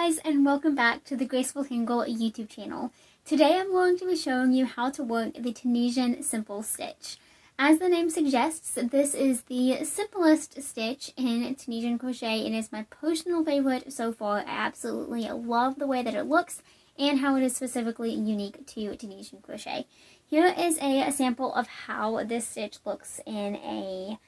guys, and welcome back to the Graceful Tangle YouTube channel. Today I'm going to be showing you how to work the Tunisian simple stitch. As the name suggests, this is the simplest stitch in Tunisian crochet and is my personal favorite so far. I absolutely love the way that it looks and how it is specifically unique to Tunisian crochet. Here is a sample of how this stitch looks in a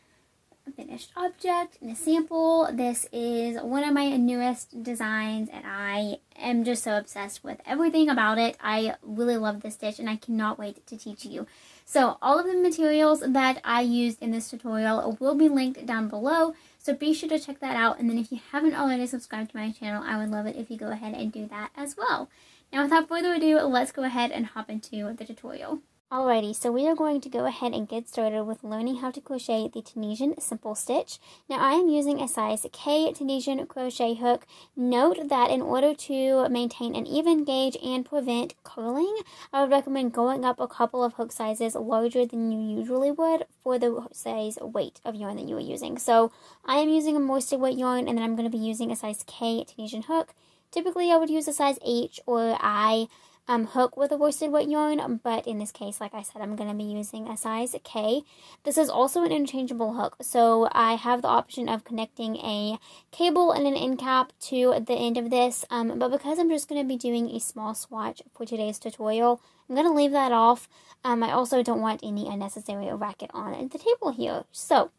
finished object in a sample. This is one of my newest designs and I am just so obsessed with everything about it. I really love this stitch and I cannot wait to teach you. So all of the materials that I used in this tutorial will be linked down below, so be sure to check that out. And then if you haven't already subscribed to my channel, I would love it if you go ahead and do that as well. Now without further ado, let's go ahead and hop into the tutorial. Alrighty, so we are going to go ahead and get started with learning how to crochet the Tunisian simple stitch. Now I am using a size K Tunisian crochet hook. Note that in order to maintain an even gauge and prevent curling, I would recommend going up a couple of hook sizes larger than you usually would for the size weight of yarn that you are using. So I am using a worsted weight yarn and then I'm going to be using a size K Tunisian hook. Typically I would use a size H or I hook with a worsted weight yarn, but in this case, like I said, I'm going to be using a size K. This is also an interchangeable hook, so I have the option of connecting a cable and an end cap to the end of this, but because I'm just going to be doing a small swatch for today's tutorial, I'm going to leave that off. I also don't want any unnecessary racket on the table here. So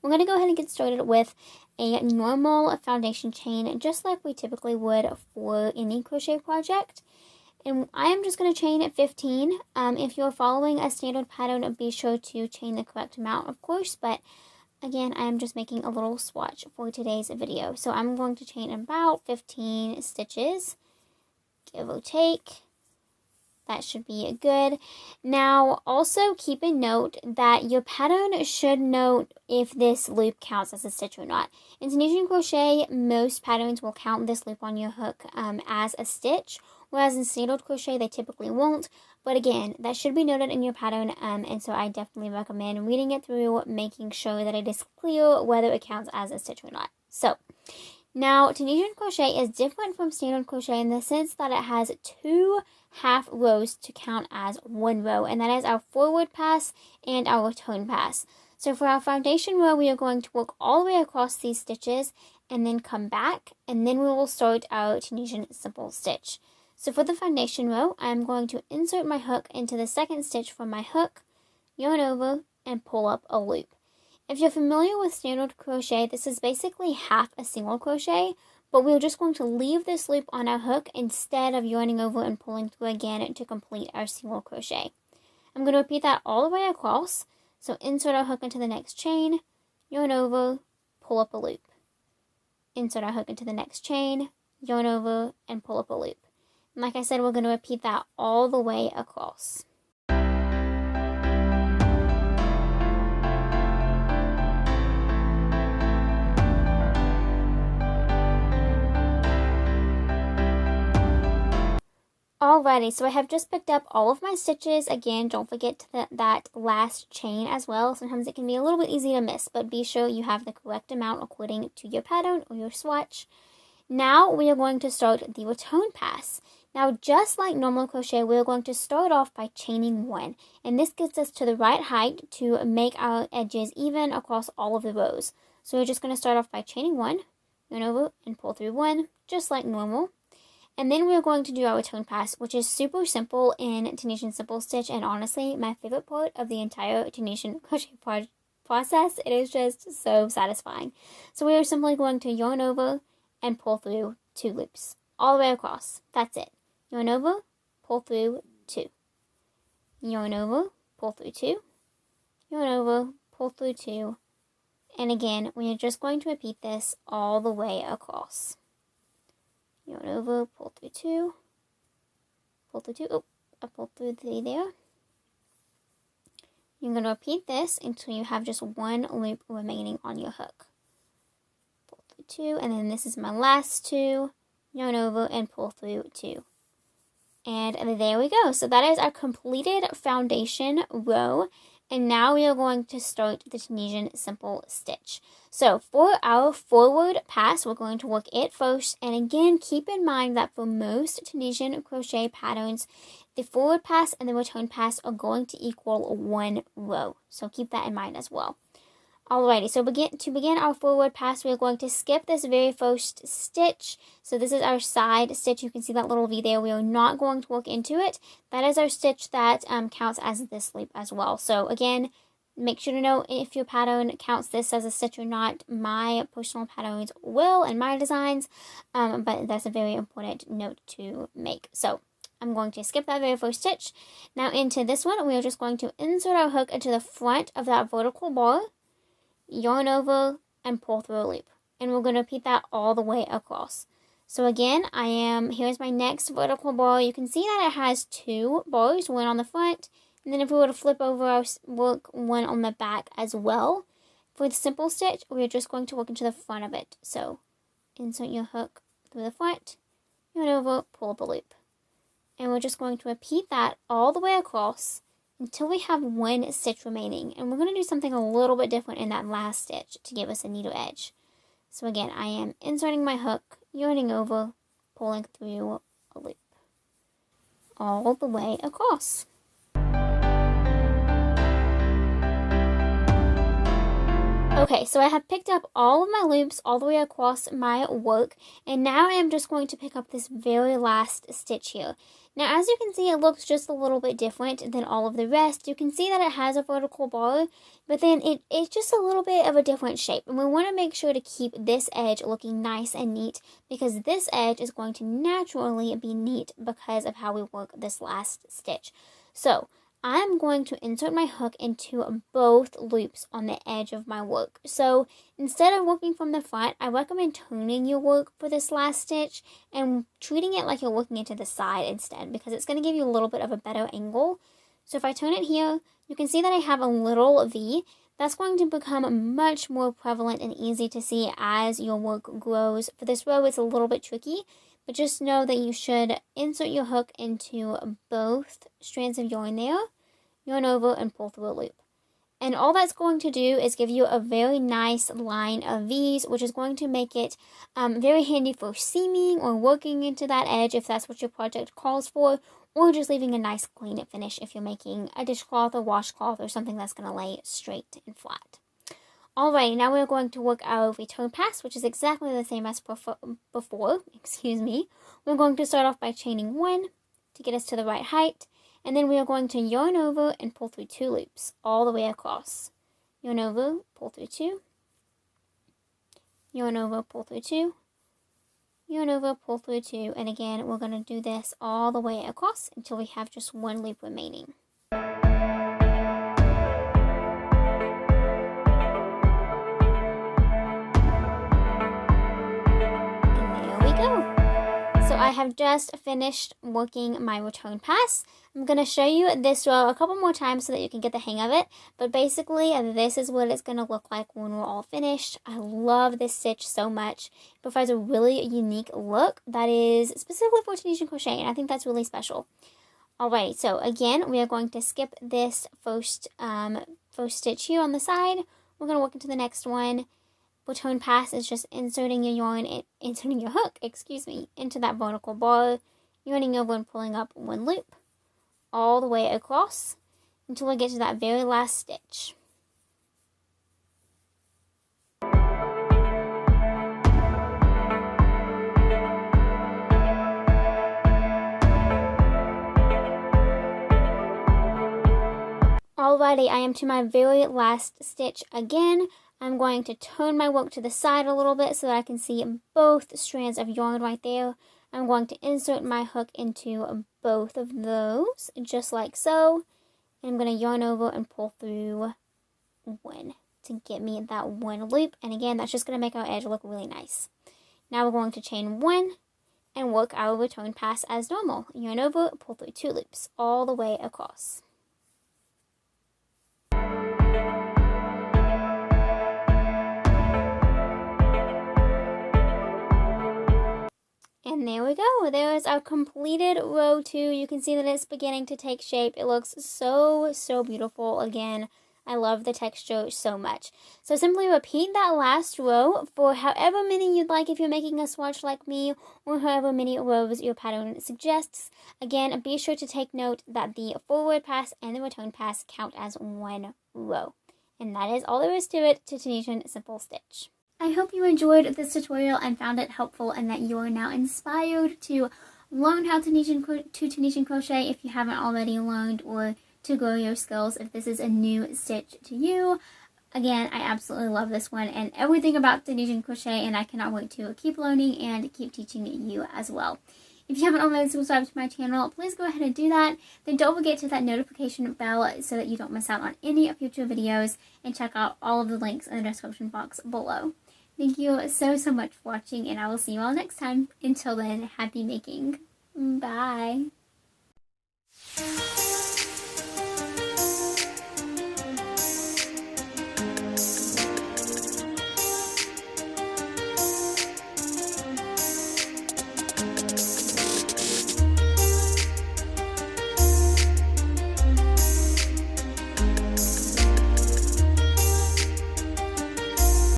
we're going to go ahead and get started with a normal foundation chain, just like we typically would for any crochet project. And I am just going to chain at 15. If you're following a standard pattern, be sure to chain the correct amount, of course. But again, I am just making a little swatch for today's video. So I'm going to chain about 15 stitches, give or take. That should be good. Now, also keep a note that your pattern should note if this loop counts as a stitch or not. In Tunisian crochet, most patterns will count this loop on your hook as a stitch, whereas in standard crochet, they typically won't. But again, that should be noted in your pattern, and so I definitely recommend reading it through, making sure that it is clear whether it counts as a stitch or not. So, now Tunisian crochet is different from standard crochet in the sense that it has two half rows to count as one row, and that is our forward pass and our return pass. So for our foundation row, we are going to work all the way across these stitches and then come back, and then we will start our Tunisian simple stitch. So for the foundation row, I'm going to insert my hook into the second stitch from my hook, yarn over, and pull up a loop. If you're familiar with standard crochet, this is basically half a single crochet, but we're just going to leave this loop on our hook instead of yarning over and pulling through again to complete our single crochet. I'm going to repeat that all the way across. So insert our hook into the next chain, yarn over, pull up a loop. Insert our hook into the next chain, yarn over, and pull up a loop. And like I said, we're going to repeat that all the way across. Alrighty, so I have just picked up all of my stitches. Again, don't forget that last chain as well. Sometimes it can be a little bit easy to miss, but be sure you have the correct amount according to your pattern or your swatch. Now we are going to start the return pass. Now, just like normal crochet, we are going to start off by chaining one, and this gets us to the right height to make our edges even across all of the rows. So we're just going to start off by chaining one, yarn over, and pull through one, just like normal. And then we're going to do our return pass, which is super simple in Tunisian simple stitch, and honestly, my favorite part of the entire Tunisian crochet process. It is just so satisfying. So we are simply going to yarn over and pull through 2 loops all the way across. That's it. Yarn over, pull through 2. Yarn over, pull through 2. Yarn over, pull through 2. And again, we are just going to repeat this all the way across. Yarn over, pull through 2, pull through 2, oh, I pulled through 3 there. You're going to repeat this until you have just one loop remaining on your hook. Pull through 2, and then this is my last 2, yarn over, and pull through 2. And there we go. So that is our completed foundation row. And now we are going to start the Tunisian simple stitch. So for our forward pass, we're going to work it first. And again, keep in mind that for most Tunisian crochet patterns, the forward pass and the return pass are going to equal 1 row. So keep that in mind as well. Alrighty, so to begin our forward pass, we're going to skip this very first stitch. So this is our side stitch. You can see that little V there. We are not going to work into it. That is our stitch that counts as this loop as well. So again, make sure to know if your pattern counts this as a stitch or not. My personal patterns will in my designs, but that's a very important note to make. So I'm going to skip that very first stitch. Now into this one, we are just going to insert our hook into the front of that vertical bar, yarn over, and pull through a loop. And we're going to repeat that all the way across. So again, here's my next vertical bar. You can see that it has 2 bars, one on the front, and then if we were to flip over our work, one on the back as well. For the simple stitch, we're just going to work into the front of it. So insert your hook through the front, yarn over, pull up a loop. And we're just going to repeat that all the way across until we have 1 stitch remaining. And we're going to do something a little bit different in that last stitch to give us a neater edge. So again, I am inserting my hook, yarning over, pulling through a loop all the way across. Okay, so I have picked up all of my loops all the way across my work, and now I am just going to pick up this very last stitch here. Now, as you can see, it looks just a little bit different than all of the rest. You can see that it has a vertical bar, but then it's just a little bit of a different shape, and we want to make sure to keep this edge looking nice and neat, because this edge is going to naturally be neat because of how we work this last stitch. So I'm going to insert my hook into both loops on the edge of my work. So instead of working from the front, I recommend turning your work for this last stitch and treating it like you're working into the side instead, because it's going to give you a little bit of a better angle. So if I turn it here, you can see that I have a little V. That's going to become much more prevalent and easy to see as your work grows. For this row, it's a little bit tricky, but just know that you should insert your hook into both strands of yarn there, yarn over, and pull through a loop. And all that's going to do is give you a very nice line of V's, which is going to make it very handy for seaming or working into that edge if that's what your project calls for, or just leaving a nice clean finish if you're making a dishcloth or washcloth or something that's going to lay straight and flat. Alright, now we're going to work our return pass, which is exactly the same as before. We're going to start off by chaining 1 to get us to the right height, and then we are going to yarn over and pull through 2 loops all the way across. Yarn over, pull through 2, yarn over, pull through 2, yarn over, pull through 2, and again we're going to do this all the way across until we have just 1 loop remaining. So I have just finished working my return pass. I'm going to show you this row a couple more times so that you can get the hang of it. But basically, this is what it's going to look like when we're all finished. I love this stitch so much. It provides a really unique look that is specifically for Tunisian crochet, and I think that's really special. Alright, so again, we are going to skip this first stitch here on the side. We're going to work into the next one. Return pass is just inserting your hook, into that vertical bar, yarning over and pulling up 1 loop all the way across until we get to that very last stitch. Alrighty, I am to my very last stitch again. I'm going to turn my work to the side a little bit so that I can see both strands of yarn right there. I'm going to insert my hook into both of those, just like so. And I'm going to yarn over and pull through 1 to get me that 1 loop. And again, that's just going to make our edge look really nice. Now we're going to chain 1 and work our return pass as normal. Yarn over, pull through 2 loops all the way across. And there we go. There is our completed row 2. You can see that it's beginning to take shape. It looks so beautiful. Again, I love the texture so much. So simply repeat that last row for however many you'd like if you're making a swatch like me, or however many rows your pattern suggests. Again, be sure to take note that the forward pass and the return pass count as one row. And that is all there is to it to Tunisian simple stitch. I hope you enjoyed this tutorial and found it helpful, and that you are now inspired to learn how Tunisian crochet if you haven't already learned, or to grow your skills if this is a new stitch to you. Again, I absolutely love this one and everything about Tunisian crochet, and I cannot wait to keep learning and keep teaching you as well. If you haven't already subscribed to my channel, please go ahead and do that. Then don't forget to hit that notification bell so that you don't miss out on any future videos, and check out all of the links in the description box below. Thank you so much for watching, and I will see you all next time. Until then, happy making. Bye.